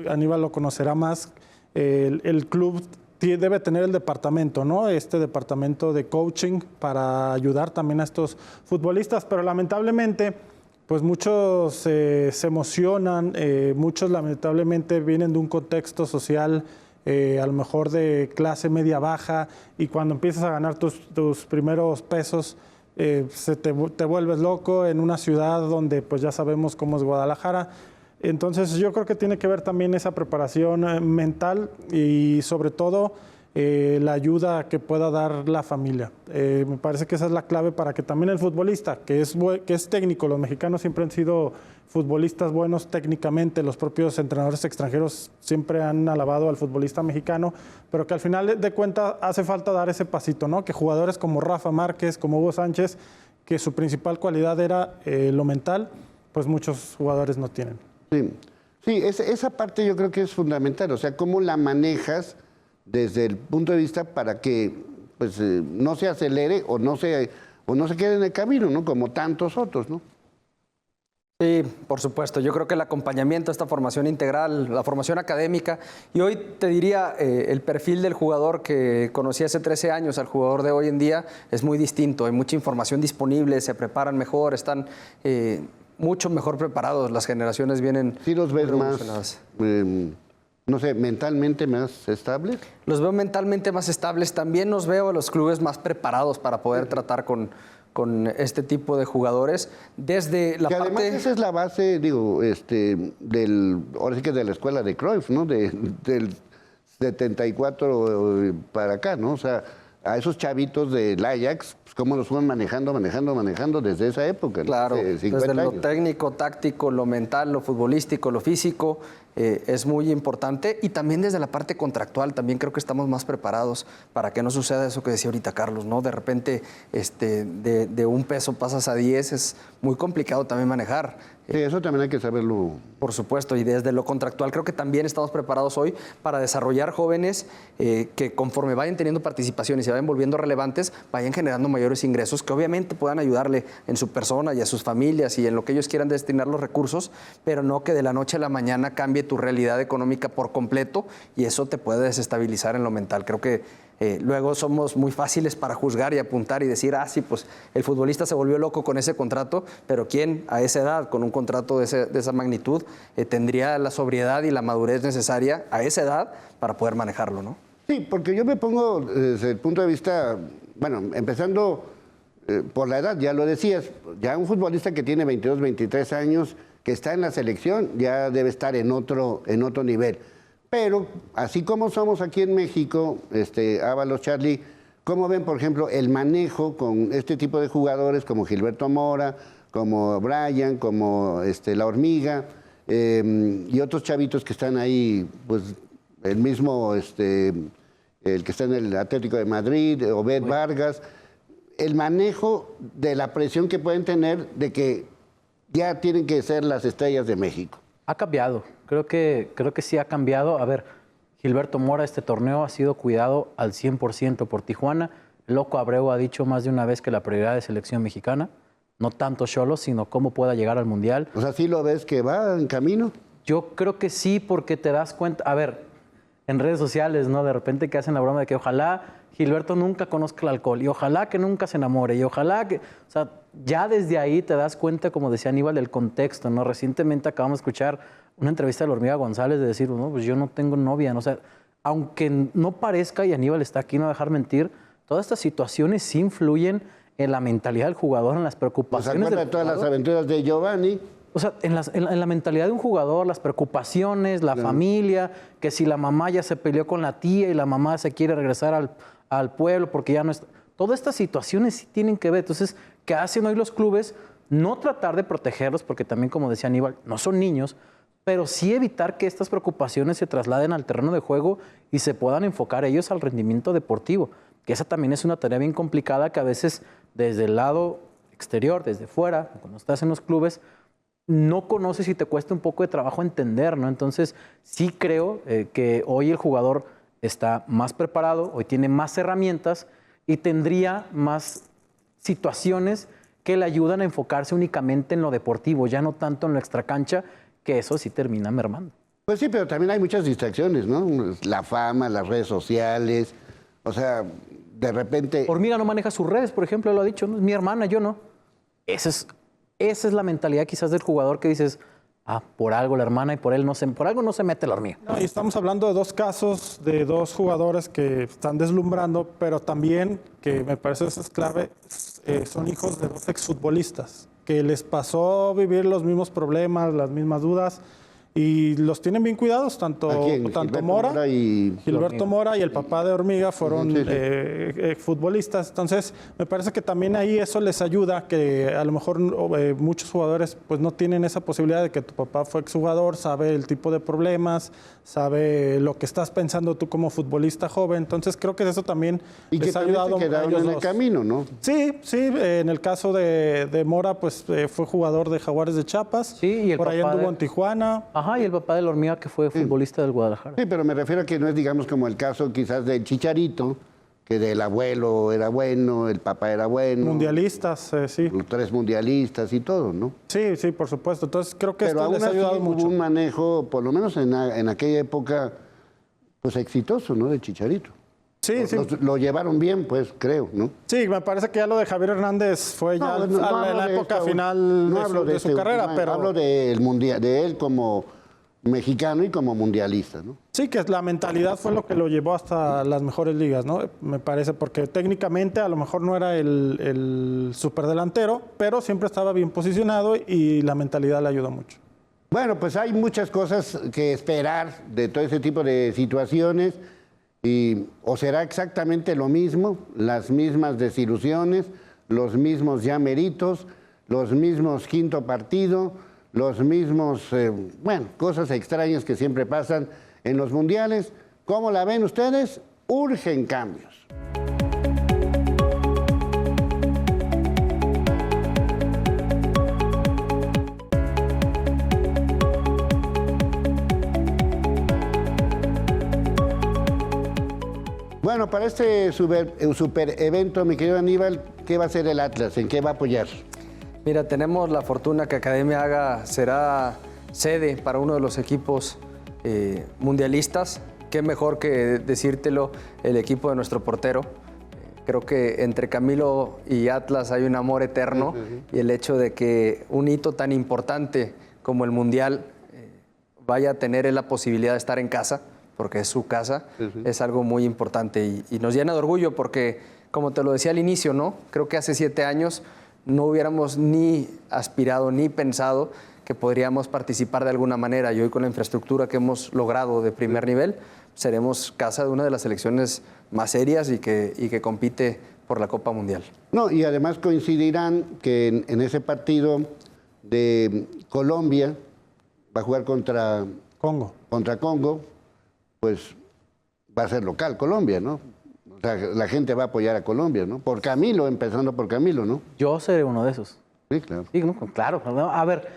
Aníbal lo conocerá más, el club debe tener el departamento, ¿no? Este departamento de coaching para ayudar también a estos futbolistas, pero lamentablemente pues muchos se emocionan, muchos lamentablemente vienen de un contexto social a lo mejor de clase media baja, y cuando empiezas a ganar tus primeros pesos te vuelves loco en una ciudad donde pues ya sabemos cómo es Guadalajara. Entonces yo creo que tiene que ver también esa preparación mental y sobre todo la ayuda que pueda dar la familia. Me parece que esa es la clave para que también el futbolista, que es técnico, los mexicanos siempre han sido futbolistas buenos técnicamente, los propios entrenadores extranjeros siempre han alabado al futbolista mexicano, pero que al final de cuentas hace falta dar ese pasito, ¿no? Que jugadores como Rafa Márquez, como Hugo Sánchez, que su principal cualidad era lo mental, pues muchos jugadores no tienen. Sí, esa parte yo creo que es fundamental, o sea, cómo la manejas desde el punto de vista para que pues, no se acelere o no se quede en el camino, ¿no? Como tantos otros, ¿no? Sí, por supuesto. Yo creo que el acompañamiento, esta formación integral, la formación académica, y hoy te diría, el perfil del jugador que conocí hace 13 años al jugador de hoy en día es muy distinto. Hay mucha información disponible, se preparan mejor, están mucho mejor preparados. Las generaciones vienen... ¿Sí los ves más, no sé, mentalmente más estables? Los veo mentalmente más estables. También los veo a los clubes más preparados para poder tratar con este tipo de jugadores. Desde la que parte... además esa es la base, ahora sí que de la escuela de Cruyff, ¿no? Del 74 para acá, ¿no? O sea, a esos chavitos del Ajax, pues cómo los fueron manejando desde esa época. Claro, desde lo técnico, táctico, lo mental, lo futbolístico, lo físico, es muy importante. Y también desde la parte contractual, también creo que estamos más preparados para que no suceda eso que decía ahorita Carlos, ¿no? De repente, de un peso pasas a 10, es muy complicado también manejar. Sí, eso también hay que saberlo. Por supuesto, y desde lo contractual creo que también estamos preparados hoy para desarrollar jóvenes que conforme vayan teniendo participación y se vayan volviendo relevantes, vayan generando mayores ingresos que obviamente puedan ayudarle en su persona y a sus familias y en lo que ellos quieran destinar los recursos, pero no que de la noche a la mañana cambie tu realidad económica por completo y eso te puede desestabilizar en lo mental. Creo que luego somos muy fáciles para juzgar y apuntar y decir, sí, pues el futbolista se volvió loco con ese contrato, pero ¿quién a esa edad, con un contrato de esa magnitud, tendría la sobriedad y la madurez necesaria a esa edad para poder manejarlo, ¿no? Sí, porque yo me pongo desde el punto de vista, bueno, empezando por la edad, ya lo decías, ya un futbolista que tiene 22, 23 años, que está en la selección, ya debe estar en otro nivel. Pero, así como somos aquí en México, Ábalos, Charlie, ¿cómo ven, por ejemplo, el manejo con este tipo de jugadores como Gilberto Mora, como Brian, como La Hormiga, y otros chavitos que están ahí, pues el mismo, el que está en el Atlético de Madrid, Obed Vargas, el manejo de la presión que pueden tener de que ya tienen que ser las estrellas de México? Ha cambiado. Creo que sí ha cambiado. A ver, Gilberto Mora, este torneo ha sido cuidado al 100% por Tijuana. Loco Abreu ha dicho más de una vez que la prioridad es selección mexicana. No tanto Xolos, sino cómo pueda llegar al Mundial. O sea, ¿sí lo ves que va en camino? Yo creo que sí, porque te das cuenta... A ver, en redes sociales, ¿no? De repente que hacen la broma de que ojalá Gilberto nunca conozca el alcohol y ojalá que nunca se enamore y ojalá que... O sea, ya desde ahí te das cuenta, como decía Aníbal, del contexto, ¿no? Recientemente acabamos de escuchar una entrevista de la Hormiga González de decir, no, pues yo no tengo novia, ¿no? O sea, aunque no parezca, y Aníbal está aquí, no va a dejar mentir, todas estas situaciones sí influyen en la mentalidad del jugador, en las preocupaciones del jugador. ¿Se acuerdan de todas las aventuras de Giovanni? O sea, en la mentalidad de un jugador, las preocupaciones, la familia, que si la mamá ya se peleó con la tía y la mamá se quiere regresar al pueblo porque ya no está... Todas estas situaciones sí tienen que ver. Entonces, ¿qué hacen hoy los clubes? No tratar de protegerlos, porque también, como decía Aníbal, no son niños, pero sí evitar que estas preocupaciones se trasladen al terreno de juego y se puedan enfocar ellos al rendimiento deportivo, que esa también es una tarea bien complicada que a veces desde el lado exterior, desde fuera, cuando estás en los clubes, no conoces y te cuesta un poco de trabajo entender, ¿no? Entonces, sí creo que hoy el jugador está más preparado, hoy tiene más herramientas y tendría más situaciones que le ayudan a enfocarse únicamente en lo deportivo, ya no tanto en lo extracancha, que eso sí termina mermando. Pues sí, pero también hay muchas distracciones, ¿no? La fama, las redes sociales, o sea, de repente... Hormiga no maneja sus redes, por ejemplo, lo ha dicho, ¿no? Es mi hermana, yo no. Esa es la mentalidad quizás del jugador que dices, por algo la hermana y por algo no se mete la Hormiga. No, y estamos hablando de dos casos de dos jugadores que están deslumbrando, pero también, que me parece eso es clave, son hijos de dos exfutbolistas, que les pasó vivir los mismos problemas, las mismas dudas, y los tienen bien cuidados, tanto Gilberto Mora y el papá de Hormiga fueron futbolistas. Entonces, me parece que también ahí eso les ayuda, que a lo mejor muchos jugadores pues no tienen esa posibilidad de que tu papá fue exjugador, sabe el tipo de problemas, sabe lo que estás pensando tú como futbolista joven. Entonces, creo que eso también les ha ayudado a ellos en el camino, ¿no? Sí, en el caso de Mora, pues fue jugador de Jaguares de Chiapas. Sí, y el por ahí anduvo en Tijuana. Y el papá de la Hormiga, que fue futbolista del Guadalajara. Sí, pero me refiero a que no es, digamos, como el caso quizás del Chicharito, que del abuelo era bueno, el papá era bueno. Mundialistas, sí. Los 3 mundialistas y todo, ¿no? Sí, por supuesto. Entonces creo que pero esto les ha ayudado mucho. Hubo un manejo, por lo menos en aquella época, pues exitoso, ¿no? De Chicharito. Sí. Lo llevaron bien, pues, creo, ¿no? Sí, me parece que ya lo de Javier Hernández fue ya en la época final de su carrera, pero... Hablo del mundial, de él como mexicano y como mundialista, ¿no? Sí, que la mentalidad fue lo que lo llevó hasta las mejores ligas, ¿no? Me parece, porque técnicamente a lo mejor no era el superdelantero, pero siempre estaba bien posicionado y la mentalidad le ayudó mucho. Bueno, pues hay muchas cosas que esperar de todo ese tipo de situaciones. ¿O será exactamente lo mismo? Las mismas desilusiones, los mismos llameritos, los mismos quinto partido, los mismos, cosas extrañas que siempre pasan en los mundiales. ¿Cómo la ven ustedes? Urgen cambios. Bueno, para este super evento, mi querido Aníbal, ¿qué va a hacer el Atlas? ¿En qué va a apoyar? Mira, tenemos la fortuna que Academia Haga será sede para uno de los equipos mundialistas. Qué mejor que decírtelo el equipo de nuestro portero. Creo que entre Camilo y Atlas hay un amor eterno, y el hecho de que un hito tan importante como el Mundial vaya a tener la posibilidad de estar en casa, porque es su casa, es algo muy importante y nos llena de orgullo porque, como te lo decía al inicio, ¿no? Creo que hace 7 años no hubiéramos ni aspirado ni pensado que podríamos participar de alguna manera, y hoy con la infraestructura que hemos logrado de primer nivel, seremos casa de una de las selecciones más serias y que compite por la Copa Mundial. No, y además coincidirán que en ese partido de Colombia va a jugar contra Congo, pues va a ser local Colombia, ¿no? O sea, la gente va a apoyar a Colombia, ¿no? Por Camilo, empezando por Camilo, ¿no? Yo seré uno de esos. Sí, claro. Sí, no, claro. A ver,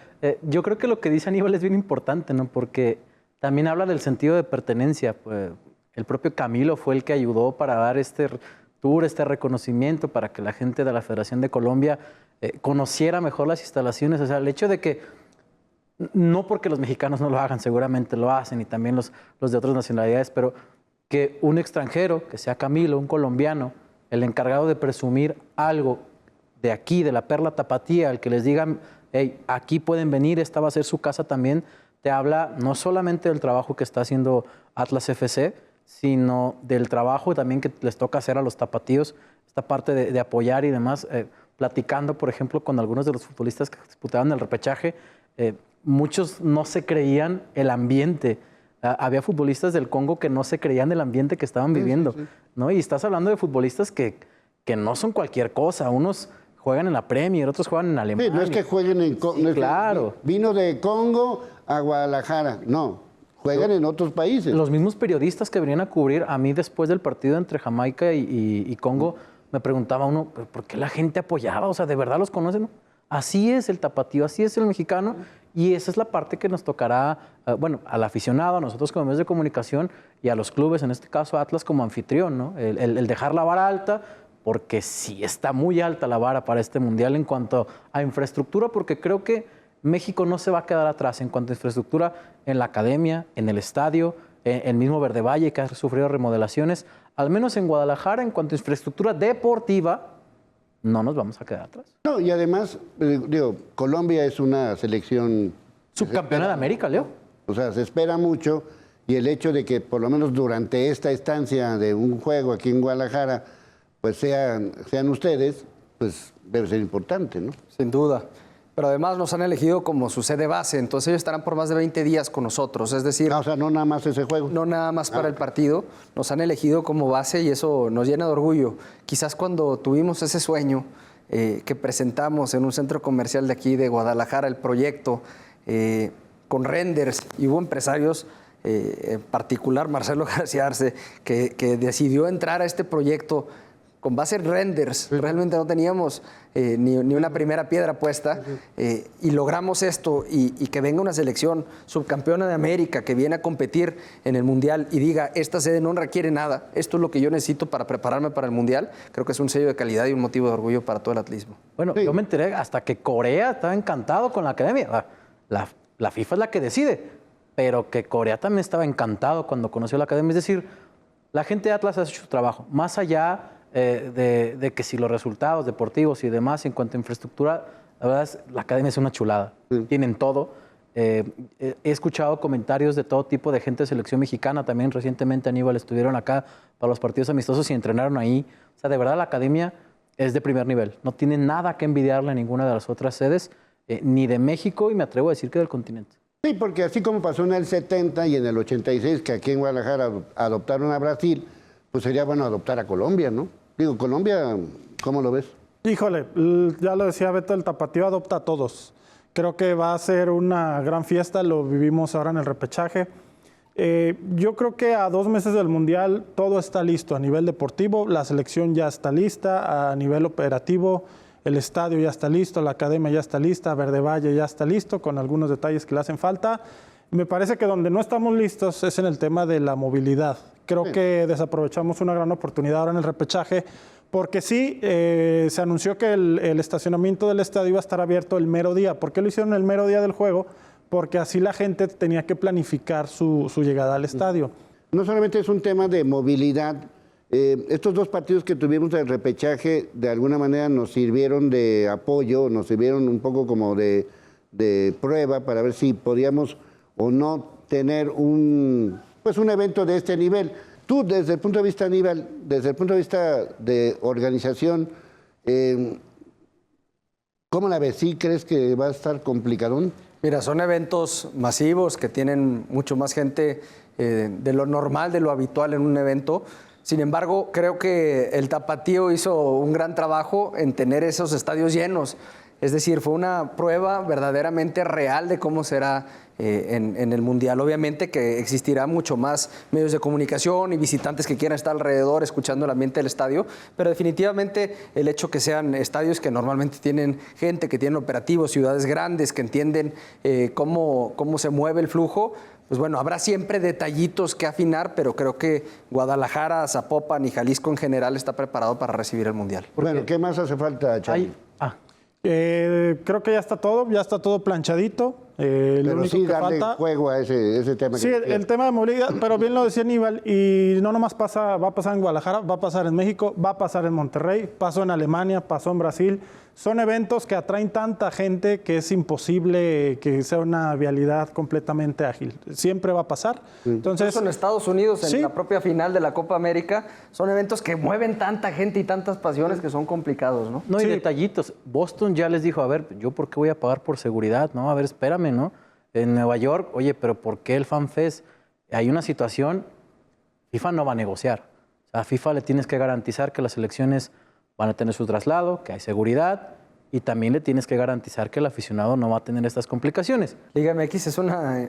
yo creo que lo que dice Aníbal es bien importante, ¿no? Porque también habla del sentido de pertenencia. Pues, el propio Camilo fue el que ayudó para dar este tour, este reconocimiento, para que la gente de la Federación de Colombia conociera mejor las instalaciones. O sea, el hecho de que, no porque los mexicanos no lo hagan, seguramente lo hacen, y también los de otras nacionalidades, pero que un extranjero, que sea Camilo, un colombiano, el encargado de presumir algo de aquí, de la Perla Tapatía, el que les digan, hey, aquí pueden venir, esta va a ser su casa también, te habla no solamente del trabajo que está haciendo Atlas FC, sino del trabajo también que les toca hacer a los tapatíos, esta parte de apoyar y demás. Platicando, por ejemplo, con algunos de los futbolistas que disputaban el repechaje, muchos no se creían el ambiente. Había futbolistas del Congo que no se creían el ambiente que estaban viviendo, ¿no? Y estás hablando de futbolistas que no son cualquier cosa. Unos juegan en la Premier, otros juegan en Alemania. Sí, no es que jueguen en Congo. Sí, claro. Vino de Congo a Guadalajara. No, juegan en otros países. Los mismos periodistas que venían a cubrir, a mí después del partido entre Jamaica y Congo, me preguntaba uno, ¿por qué la gente apoyaba? O sea, ¿de verdad los conocen? Así es el tapatío, así es el mexicano, y esa es la parte que nos tocará, bueno, al aficionado, a nosotros como medios de comunicación y a los clubes, en este caso Atlas como anfitrión, ¿no? El dejar la vara alta, porque sí está muy alta la vara para este Mundial en cuanto a infraestructura, porque creo que México no se va a quedar atrás en cuanto a infraestructura en la academia, en el estadio, el mismo Verde Valle que ha sufrido remodelaciones, al menos en Guadalajara, en cuanto a infraestructura deportiva, no nos vamos a quedar atrás. No, y además, digo, Colombia es una selección... Subcampeona de América, Leo. O sea, se espera mucho, y el hecho de que por lo menos durante esta estancia de un juego aquí en Guadalajara, pues sean ustedes, pues debe ser importante, ¿no? Sin duda. Pero además nos han elegido como su sede base, entonces ellos estarán por más de 20 días con nosotros, es decir... O sea, no nada más ese juego. No nada más para el partido, nos han elegido como base y eso nos llena de orgullo. Quizás cuando tuvimos ese sueño que presentamos en un centro comercial de aquí de Guadalajara, el proyecto, con renders, y hubo empresarios, en particular Marcelo García Arce, que decidió entrar a este proyecto con base en renders. Realmente no teníamos ni una primera piedra puesta, y logramos esto, y que venga una selección subcampeona de América que viene a competir en el Mundial y diga, esta sede no requiere nada, esto es lo que yo necesito para prepararme para el Mundial, creo que es un sello de calidad y un motivo de orgullo para todo el atletismo. Bueno, yo me enteré hasta que Corea estaba encantado con la academia. La FIFA es la que decide, pero que Corea también estaba encantado cuando conoció la academia. Es decir, la gente de Atlas ha hecho su trabajo, más allá de que si los resultados deportivos y demás en cuanto a infraestructura, la verdad es la academia es una chulada. Tienen todo. He escuchado comentarios de todo tipo de gente de selección mexicana. También recientemente Aníbal estuvieron acá para los partidos amistosos y entrenaron ahí. O sea, de verdad la academia es de primer nivel. No tiene nada que envidiarle a ninguna de las otras sedes, ni de México, y me atrevo a decir que del continente. Sí, porque así como pasó en el 70 y en el 86, que aquí en Guadalajara adoptaron a Brasil, pues sería bueno adoptar a Colombia, ¿no? Digo, Colombia, ¿cómo lo ves? Híjole, ya lo decía Beto, el tapatío adopta a todos. Creo que va a ser una gran fiesta, lo vivimos ahora en el repechaje. Yo creo que a 2 meses del Mundial todo está listo a nivel deportivo, la selección ya está lista, a nivel operativo el estadio ya está listo, la academia ya está lista, Verde Valle ya está listo, con algunos detalles que le hacen falta. Me parece que donde no estamos listos es en el tema de la movilidad. Creo que desaprovechamos una gran oportunidad ahora en el repechaje, porque sí, se anunció que el estacionamiento del estadio iba a estar abierto el mero día. ¿Por qué lo hicieron el mero día del juego? porque así la gente tenía que planificar su llegada al estadio. No solamente es un tema de movilidad. Estos dos partidos que tuvimos del repechaje de alguna manera nos sirvieron de apoyo, nos sirvieron un poco como de prueba para ver si podíamos o no tener un evento de este nivel. Tú, desde el punto de vista, Aníbal, desde el punto de vista de organización, ¿cómo la ves? ¿Sí crees que va a estar complicadón? Mira, son eventos masivos que tienen mucho más gente de lo normal, de lo habitual en un evento. Sin embargo, creo que el Tapatío hizo un gran trabajo en tener esos estadios llenos. Es decir, fue una prueba verdaderamente real de cómo será en el Mundial. Obviamente que existirá mucho más medios de comunicación y visitantes que quieran estar alrededor escuchando el ambiente del estadio, pero definitivamente el hecho que sean estadios que normalmente tienen gente, que tienen operativos, ciudades grandes, que entienden cómo se mueve el flujo, pues bueno, habrá siempre detallitos que afinar, pero creo que Guadalajara, Zapopan y Jalisco en general está preparado para recibir el Mundial. Bueno, ¿qué más hace falta, Charly? Creo que ya está todo planchadito. Pero lo único sí que darle falta, juego a ese tema. sí, el tema de movilidad, pero bien lo decía Aníbal, y no nomás va a pasar en Guadalajara, va a pasar en México, va a pasar en Monterrey, pasó en Alemania, pasó en Brasil. Son eventos que atraen tanta gente que es imposible que sea una vialidad completamente ágil. Siempre va a pasar. Entonces, incluso en Estados Unidos, en sí, la propia final de la Copa América, son eventos que mueven tanta gente y tantas pasiones que son complicados, ¿no? No, y sí, detallitos. Boston ya les dijo, a ver, ¿yo por qué voy a pagar por seguridad? No, a ver, espérame, ¿no? En Nueva York, oye, pero ¿por qué el FanFest? Hay una situación, FIFA no va a negociar. O sea, a FIFA le tienes que garantizar que las elecciones van a tener su traslado, que hay seguridad, y también le tienes que garantizar que el aficionado no va a tener estas complicaciones. Liga MX es una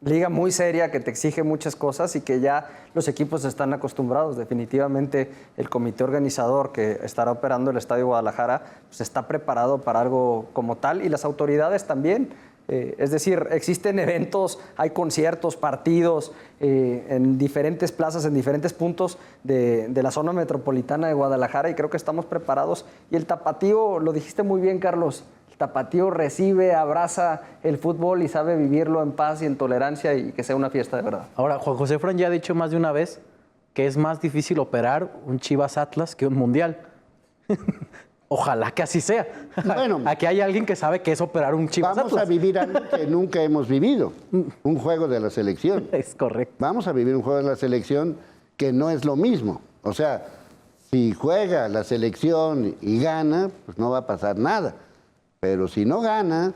liga muy seria que te exige muchas cosas y que ya los equipos están acostumbrados. Definitivamente el comité organizador que estará operando el Estadio Guadalajara pues está preparado para algo como tal, y las autoridades también. Es decir, existen eventos, hay conciertos, partidos en diferentes plazas, en diferentes puntos de la zona metropolitana de Guadalajara, y creo que estamos preparados. Y el Tapatío, lo dijiste muy bien, Carlos, el Tapatío recibe, abraza el fútbol y sabe vivirlo en paz y en tolerancia, y que sea una fiesta de verdad. Ahora, Juan José Fran ya ha dicho más de una vez que es más difícil operar un Chivas Atlas que un Mundial. Ojalá que así sea. Bueno, aquí hay alguien que sabe qué es operar un Chivas Vamos Atlas. a vivir algo que nunca hemos vivido, un juego de la selección. Es correcto. Vamos a vivir un juego de la selección que no es lo mismo. O sea, si juega la selección y gana, pues no va a pasar nada. Pero si no gana,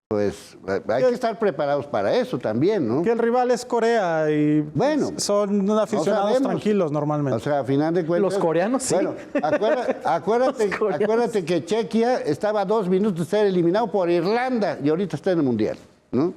pues hay que estar preparados para eso también, ¿no? que el rival es Corea y Bueno, son aficionados tranquilos normalmente. O sea, a final de cuentas... Los coreanos, sí. Bueno, acuérdate que Chequia estaba a 2 minutos de ser eliminado por Irlanda y ahorita está en el Mundial, ¿no?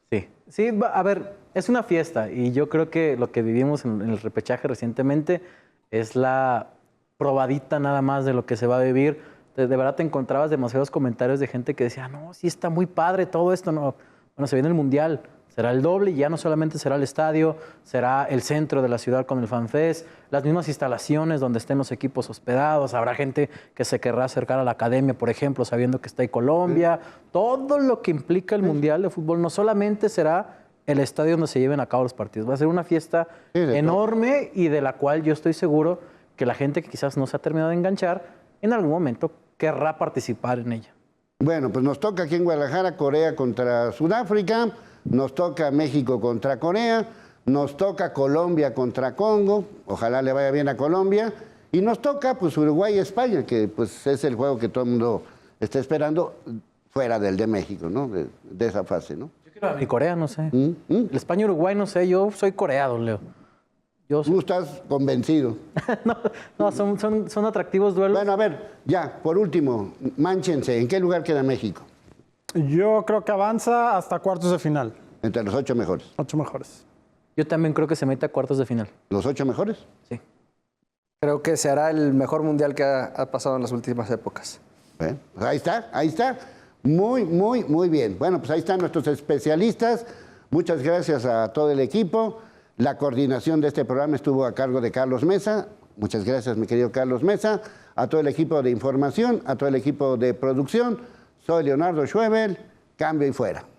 Sí, sí, a ver, es una fiesta, y yo creo que lo que vivimos en el repechaje recientemente es la probadita nada más de lo que se va a vivir. De verdad te encontrabas demasiados comentarios de gente que decía, no, sí está muy padre todo esto, no. Bueno, se viene el Mundial, será el doble, y ya no solamente será el estadio, será el centro de la ciudad con el FanFest, las mismas instalaciones donde estén los equipos hospedados, habrá gente que se querrá acercar a la academia, por ejemplo, sabiendo que está ahí Colombia. Todo lo que implica el Mundial de Fútbol no solamente será el estadio donde se lleven a cabo los partidos, va a ser una fiesta enorme, y de la cual yo estoy seguro que la gente que quizás no se ha terminado de enganchar, en algún momento querrá participar en ella. Bueno, pues nos toca aquí en Guadalajara Corea contra Sudáfrica, nos toca México contra Corea, nos toca Colombia contra Congo, ojalá le vaya bien a Colombia, y nos toca pues Uruguay-España, que pues es el juego que todo el mundo está esperando fuera del de México, ¿no? De esa fase, ¿no? Y Corea, no sé. El España-Uruguay, no sé, yo soy Corea, don Leo. Tú estás convencido. No, son atractivos duelos. Bueno, a ver, ya, por último, mánchense, ¿en qué lugar queda México? Yo creo que avanza hasta cuartos de final. Entre los 8 mejores. 8 mejores. Yo también creo que se mete a cuartos de final. ¿Los 8 mejores? Sí. Creo que será el mejor mundial que ha pasado en las últimas épocas. Pues ahí está. Muy bien. Bueno, pues ahí están nuestros especialistas. Muchas gracias a todo el equipo. La coordinación de este programa estuvo a cargo de Carlos Mesa. Muchas gracias, mi querido Carlos Mesa. A todo el equipo de información, a todo el equipo de producción. Soy Leonardo Schwebel. cambio y fuera.